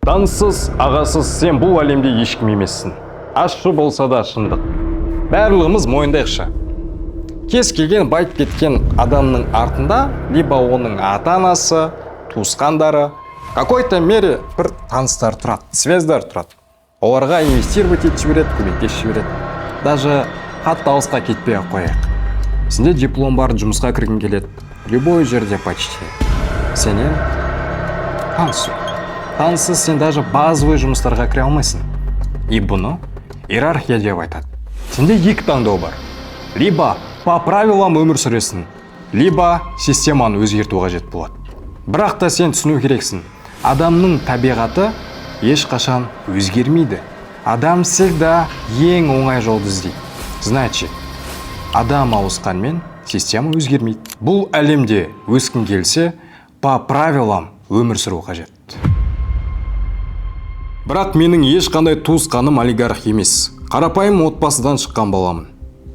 Дансыз, ағасыз сен бұл әлемде ешкім емессің. Ащы болса да шындық. Барлығымыз мойындайықшы. Кез келген байып кеткен адамның артында либо оның ата-анасы, туысқандары, какой-то мере бір таныстар тұрады, связьдар тұрады. Оларға инвестировать етіп жібереді, көмектесіп жібереді. Даже қатты алысқа кетпей-ақ қояйық. Сенде диплом бар, жұмысқа кіргің келеді. Любой жерде почти. Сенен танысу. Танысыз сен даже базовый жұмыстарға кіре алмайсың. И бұны иерархия деп айтады. Сенде екі таңдау бар. Либо по правилам өмір сүресің, либо системаны өзгерту қажет болады. Бірақ та сен түсіну керексің. Адамның табиғаты ешқашан өзгермейді. Адам всегда ең оңай жолды іздейді. Значит, адам ауысқанмен система өзгермейді. Бұл әлемде өскің келсе, по правилам өмір сүру қажет. Бірақ менің ешқандай туысқаным олигарх емес. Қарапайым отбасыдан шыққан баламын.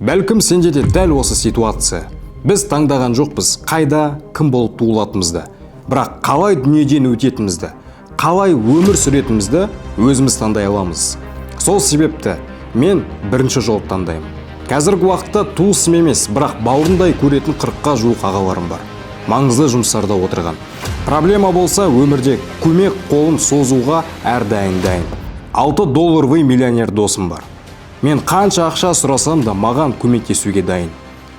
Бәлкім сенде де дәл осы ситуация. Біз таңдаған жоқпыз, қайда, кім болып туылатынымызды. Бірақ қалай дүниеден өтетімізді, қалай өмір сүретімізді өзіміз таңдай аламыз. Сол себепті мен бірінші жол таңдаймын. Қазіргі уақытта туысым емес, бірақ бауырындай көретін 40-қа жуық ағаларым бар. Маңызды жұмыстарда отырған. Проблема болса өмірде көмек қолын созуға әрдайым дайын. $6 миллионер досым бар. Мен қанша ақша сұрасам да маған көмектесуге дайын.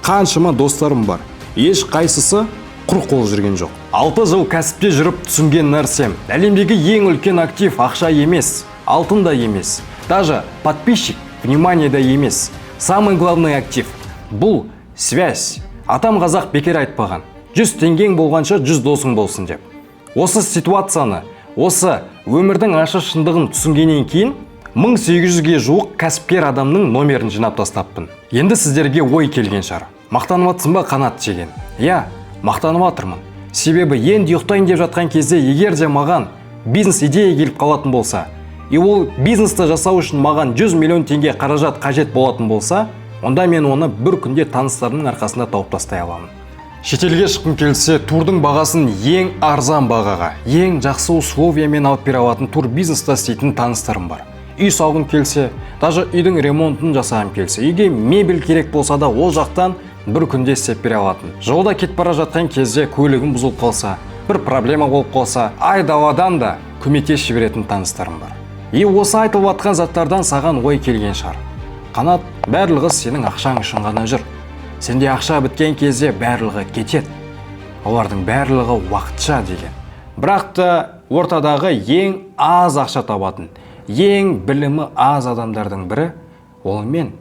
Қаншама достарым бар. Еш қайсысы құр қол жүрген жоқ. 6 жыл кәсіпте жүріп түсінген нәрсем. Әлемдегі ең үлкен актив ақша емес, алтын да емес. Даже подписчик, внимание да емес. Самый главный актив бұл связь. Атам қазақ бекер айтпаған. 100 теңгең болғанша 100 досың болсын деп. Осы ситуацияны, осы өмірдің ашы шындығын түсінгеннен кейін 1800-ге жуық кәсіпкер адамның номерін жинап тастаппын. Енді сіздерге ой келген шығар. Мақтанып жатсың ба қанат жеген? Я, мақтанып жатырмын. Себебі енді ұйықтайын деп жатқан кезде егер де маған бизнес идея келіп қалатын болса, и ол бизнесті жасау үшін маған 100 миллион теңге қаражат қажет болатын болса, онда мен оны бір күнде таныстарымның арқасында тауып тастай аламын. Шетелге шыққым келсе, турдың бағасын ең арзан бағаға, ең жақсы условиямен алып бере алатын тур бизнеста істейтін таныстарым бар. Үй салғым келсе, даже үйдің ремонтын жасағым келсе, үйге мебель керек болса да ол жақтан бір күнде істеп бере алатын. Жолда кетіп бара жатқан кезде көлігім бұзылып қалса, бір проблема болып қалса, айдаладан да көмектесіп жіберетін таныстарым бар. И осы айтылып жатқан заттардан саған ой келген шығар. Қанат, барлығы сенің ақшаң үшін ғана жүр. Сенде ақша біткен кезде барлығы кетеді. Олардың барлығы уақытша деген. Бірақ та ортадағы ең аз ақша табатын, ең білімі аз адамдардың бірі ол мен.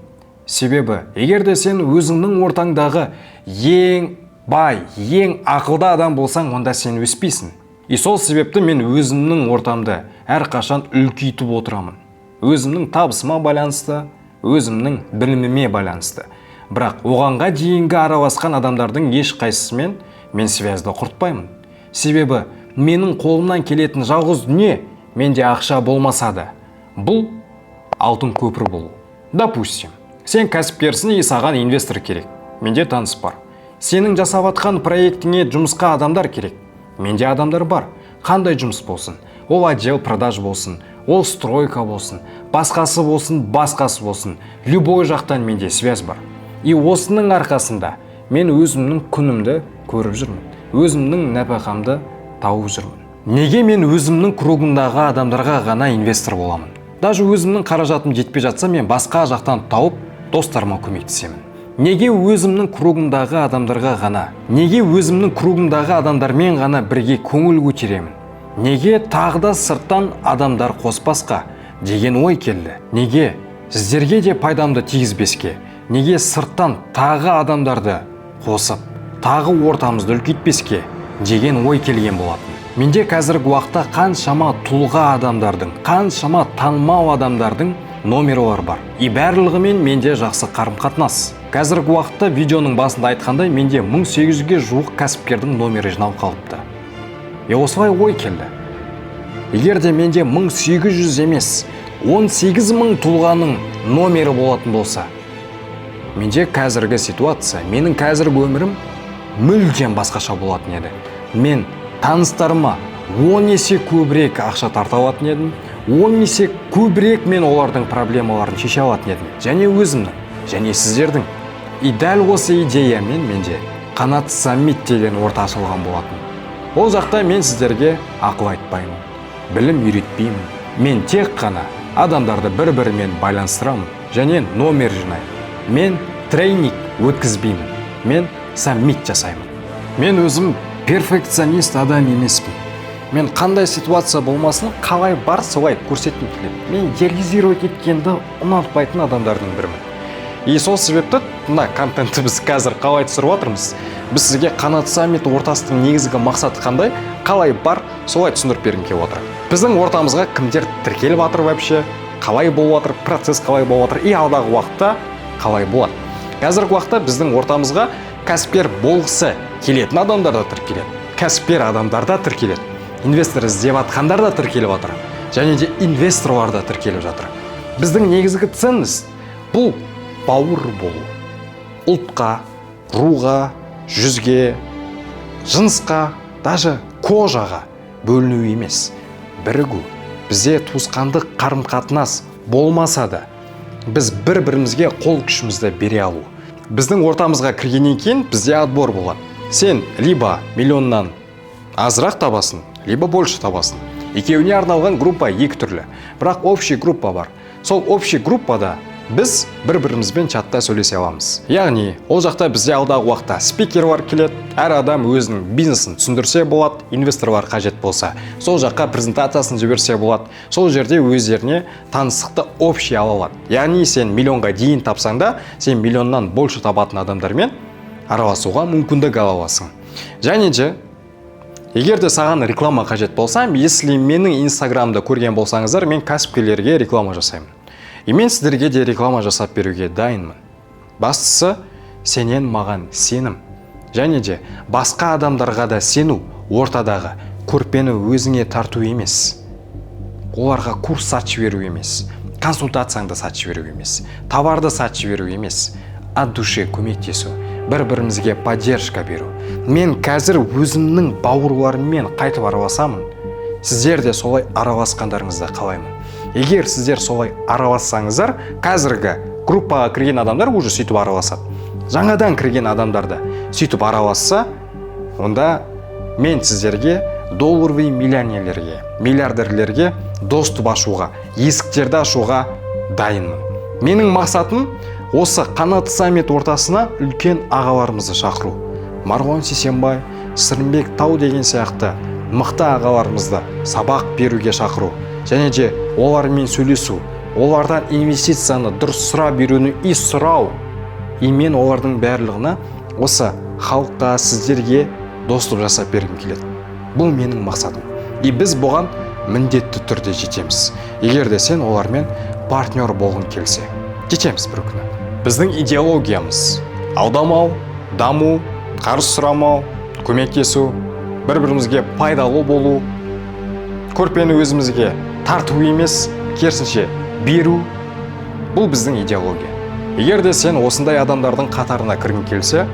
Себебі, егер де сен өзіңнің ортаңдағы ең бай, ең ақылды адам болсаң, онда сен өспейсің. И сол себепті мен өзімнің ортамды әрқашан үлкейтіп отырамын. Өзімнің табысыма байланысты, өзімнің біліміме байланысты. Бірақ оғанға дейінгі араласқан адамдардың еш қайсысымен мен связьді құртпаймын. Себебі менің қолымнан келетін жалғыз дүние менде ақша болмаса да, бұл алтын көпір болу. Допустим, сен кәсіпкерсің и саған инвестор керек. Менде таныс бар. Сенің жасап жатқан проектіңе жұмысқа адамдар керек. Менде адамдар бар. Қандай жұмыс болсын? Ол отдел продаж болсын, ол стройка болсын, басқасы болсын, любой жақтан менде связь бар. И осының арқасында мен өзімнің күнімді көріп жүрмін. Өзімнің нәпақамды тауып жүрмін. Неге мен өзімнің кругымдағы адамдарға ғана инвестор боламын? Даже өзімнің қаражатым жетпей жатса, мен басқа жақтан тауып достарыма көмектесемін. Неге өзімнің кругымдағы адамдарға ғана? Неге өзімнің кругымдағы адамдармен ғана бірге көңіл көтеремін? Неге тағы да сырттан адамдар қоспасқа деген ой келді? Неге сіздерге де пайдамды тигізбеске? Неге сырттан тағы адамдарды қосып, тағы ортамызды үлкейтпеске деген ой келген болатын. Менде қазіргі уақытта қаншама тұлға адамдардың, қаншама танымал адамдардың номерлары бар. И барлығымен менде жақсы қарым-қатынас. Қазіргі уақытта видеоның басында айтқандай, менде 1800-ге жуық кәсіпкердің номері жиналып қалыпты. Осылай ой келді. Егер де менде 1800 емес, 18.000 тұлғаның номері болатын болса, менде қазіргі ситуация, менің қазіргі өмірім мүлдем басқаша болатын еді. Мен таныстарыма 10 есе көбірек ақша тарта алатын едім, 10 есе көбірек мен олардың проблемаларын шеше алатын едім. Және өзімнің, және сіздердің. И дәл осы идеямен менде Қанат саммит деген орта ашылған болатын. Ол жақта мен сіздерге ақыл айтпаймын, білім үйретпеймін. Мен тек қана адамдарды бір-бірімен байланыстырамын және номер жинаймын. Мен тренинг өткізбеймін, мен саммит жасаймын. Мен өзім перфекционист адам емеспін. Мен қандай ситуация болмасын, қалай бар солай көрсеткім келеді. Мен идеализировать еткенді ұнатпайтын адамдардың бірімін. И сол себепті мына контентті біз қазір қалай түсіріп отырмыз. Біз сізге Қанат саммит ортасының негізгі мақсаты қандай, қалай бар солай түсіндіріп бергім келіп отыр. Біздің ортамызға кімдер тіркеліп жатыр вообще, қалай болып жатыр, процесс қалай болып жатыр, и алдағы уақытта қалай болады. Қазіргі уақытта біздің ортамызға кәсіпкер болғысы келетін адамдар да тіркеледі, кәсіпкер адамдар да тіркеледі, инвестор іздеп жатқандар да тіркеліп жатыр, және де инвесторлар да тіркеліп жатыр. Біздің негізгі ценность бұл бауыр болу. Ұлтқа, руға, жүзге, жынысқа, даже кожаға бөліну емес, бірігу. Бізде туысқандық қарым-қатынас болмаса да, біз бір-бірімізге қол күшімізді бере алу. Біздің ортамызға кіргеннен кейін бізде отбор болады. Сен либо миллионнан азырақ табасың, либо больше табасың. Екеуіне арналған группа екі түрлі. Бірақ общий группа бар. Сол общий группада біз бір-бірімізбен чатта сөйлесе аламыз. Яғни, ол жақта бізде алдағы уақытта спикерлер келеді, әр адам өзінің бизнесін түсіндірсе болады, инвесторлар қажет болса, сол жаққа презентациясын жіберсе болады, сол жерде өздеріне таныстықты общий ала алады. Яғни, сен миллионға дейін тапсаң да, сен миллионнан больше табатын адамдармен араласуға мүмкіндік ала аласың. Және де, егер де саған реклама қажет болса, если менің инстаграмда көрген болсаңыздар, мен кәсіпкерлерге реклама жасаймын. И мен сіздерге де реклама жасап беруге дайынмын. Бастысы, сенен маған сенім. Және де басқа адамдарға да сену, ортадағы көрпені өзіңе тарту емес. Оларға курс сатып беру емес, консультацияңды сатып беру емес, товарды сатып беру емес, от душе көмектесу, бір-бірімізге поддержка беру. Мен қазір өзімнің бауырларыммен қайтып араласамын. Сіздер де солай араласқандарыңызды қалаймын. Егер сіздер солай аралассаңыздар, қазіргі группаға кірген адамдар уже сөйтіп араласады. Жаңадан кірген адамдарды сөйтіп араласса, онда мен сіздерге долларовый миллионерлерге, миллиардерлерге доступ ашуға, есіктерді ашуға дайынмын. Менің мақсатым осы Қанат саммит ортасына үлкен ағаларымызды шақыру. Марғұлан Сейсенбай, Сырымбек Тау деген сияқты мықты ағаларымызды сабақ беруге шақыру. Және де олармен сөйлесу, олардан инвестицияны дұрыс сұрап беруіне и сұрау. И мен олардың барлығына осы халыққа, сіздерге доступ жасап бергім келеді. Бұл менің мақсатым. И біз бұған міндетті түрде жетеміз. Егер де сен олармен партнер болғың келсе, жетеміз бір күні. Біздің идеологиямыз алдамау, даму, қарыз сұрамау, көмектесу, бір-бірімізге пайдалы болу, көрпені өзімізге тарту емес, керісінше беру. Бұл біздің идеология. Егер де сен осындай адамдардың қатарына кіргің келсе,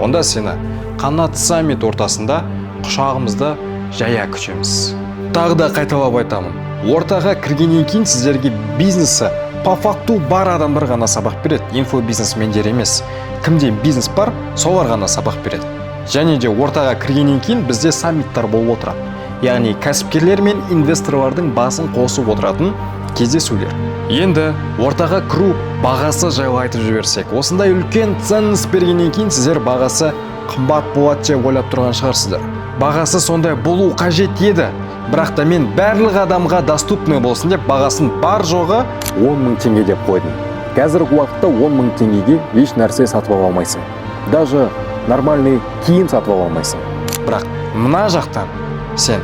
онда сені Қанат саммит ортасында құшағымызды жая күтеміз. Тағы да қайталап айтамын. Ортаға кіргеннен кейін сіздерге бизнесі по факту бар адамдар ғана сабақ береді. Инфобизнесмендер емес. Кімде бизнес бар, солар ғана сабақ береді. Және де ортаға кіргеннен кейін бізде саммиттар болып отырады. Яғни кәсіпкерлер мен инвесторлардың басын қосып отыратын кездесулер. Енді ортаға кіру бағасы жайлы айтып жіберсек, осындай үлкен ценность бергеннен кейін сіздер бағасы қымбат болады деп ойлап тұрған шығарсыздар. Бағасы сондай болу қажет еді, бірақ та мен барлық адамға доступный болсын деп бағасын бар жоғы 10 мың теңге деп қойдым. Қазіргі уақытта 10 мың теңгеге еш нәрсе сатып ала алмайсың. Даже нормальный киім сатып ала алмайсың. Бірақ мына жақтан сен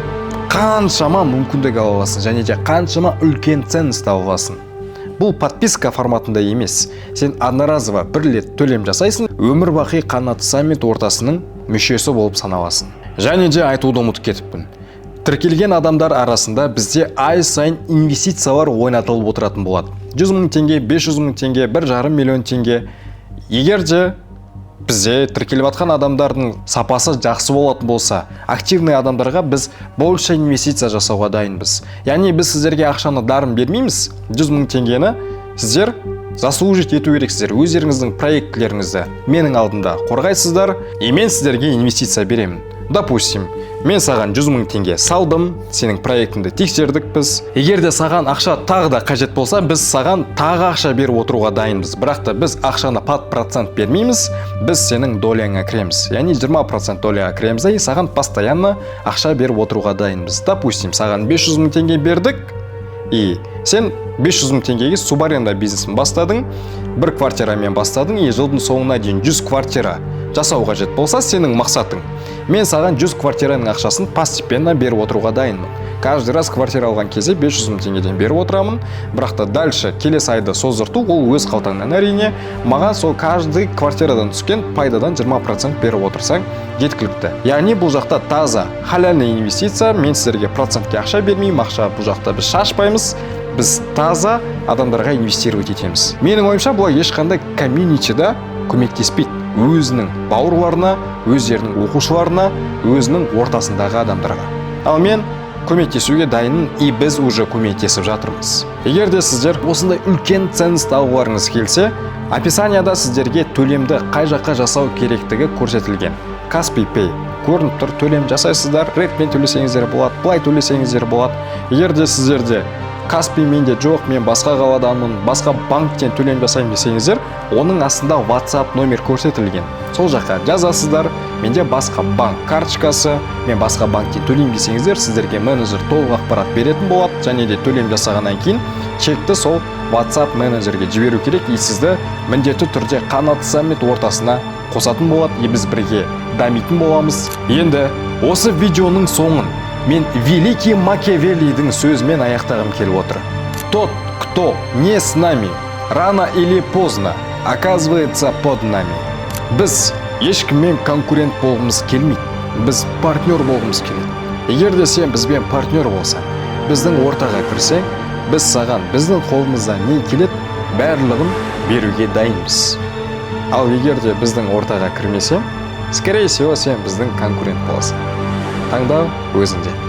қаншама мүмкіндік ала аласың, және де қаншама үлкен ценность ала аласың. Бұл подписка форматында емес. Сен одноразово бір рет төлем жасайсың, өмір бақи Қанат саммит ортасының мүшесі болып саналасың. Және де айтуды ұмытып кетіппін. Тіркелген адамдар арасында бізде ай сайын инвестициялар ойнатылып отыратын болады. 100 мың теңге, 500 мың теңге, 1,5 миллион теңге. Егер де бізде тіркеліп жатқан адамдардың сапасы жақсы болатын болса, активный адамдарға біз больше инвестиция жасауға дайынбыз. Яғни біз сіздерге ақшаны дарын бермейміз, 100 000 теңгені сіздер заслужить ету керексіздер. Өздеріңіздің проектілеріңізді менің алдында қорғайсыздар, и мен сіздерге инвестиция беремін. Допустим, мен саған 100 000 теңге салдым, сенің проектіңді тексердік біз. Егер де саған ақша тағы да қажет болса, біз саған тағы ақша беріп отыруға дайынбыз. Бірақ та біз ақшаны под процент бермейміз, біз сенің доляңа кіреміз. Яғни 20% доляға кіреміз, и саған постоянно ақша беріп отыруға дайынбыз. Допустим, саған 500 000 теңге бердік, и сен 500 000 теңгеге субаренда бизнесін бастадың, бір квартирамен бастадың, и жылдың соңына дейін 100 квартира жасау қажет болса, сенің мақсатың. Мен саған 100 квартираның ақшасын постепенно беріп отыруға дайынмын. Каждый раз квартира алған кезде 500 000 теңгеден беріп отырамын, бірақ та дальше келесі айды создырту, ол өз қалтаңнан әрине. Маған сол каждый квартирадан түскен пайдадан 20% беріп отырсаң жеткілікті. Яғни бұл жақта таза халяльный инвестиция, мен сіздерге процентке ақша бермеймін, ақша бұл жақта біз шашпаймыз, біз таза адамдарға инвестировать етеміз. Менің ойымша бұлар ешқандай комьюнитида көмектеспейді. Өзінің бауырларына, өздерінің оқушыларына, өзінің ортасындағы адамдарға. Ал мен көмектесуге дайынмын, и біз уже көмектесіп жатырмыз. Егер де сіздер осындай үлкен ценность алғыларыңыз келсе, описанияда сіздерге төлемді қай жаққа жасау керектігі көрсетілген. Каспи Pay көрініп тұр, төлем жасайсыздар, редпен төлесеңіздер болады, былай төлесеңіздер болады. Егер де сіздерде Каспи менде жоқ, мен басқа қаладанмын, басқа банктен төлем жасаймын десеңіздер, оның астында WhatsApp номер көрсетілген. Сол жаққа жазасыздар, менде басқа банк карточкасы, мен басқа банктен төлеймін десеңіздер, сіздерге менеджер толық ақпарат беретін болады, және де төлем жасағаннан кейін чекті сол WhatsApp менеджерге жіберу керек, и сізді міндетті түрде қанат саммит ортасына қосатын болады, и біз бірге дамитын боламыз. Енді осы видеоның соңын мен великий Макиавеллидің сөзімен аяқтағым келіп отыр. Тот, кто не с нами, рано или поздно оказывается под нами. Біз ешкіммен конкурент болғымыз келмейді, біз партнер болғымыз келеді. Егер де сен бізбен партнер болсаң, біздің ортаға кірсең, біз саған біздің қолымыздан не келеді, барлығын беруге дайынбыз. Ал егер де біздің ортаға кірмесең, скорее всего, сен біздің конкурент боласың. Таңдау өзіңде.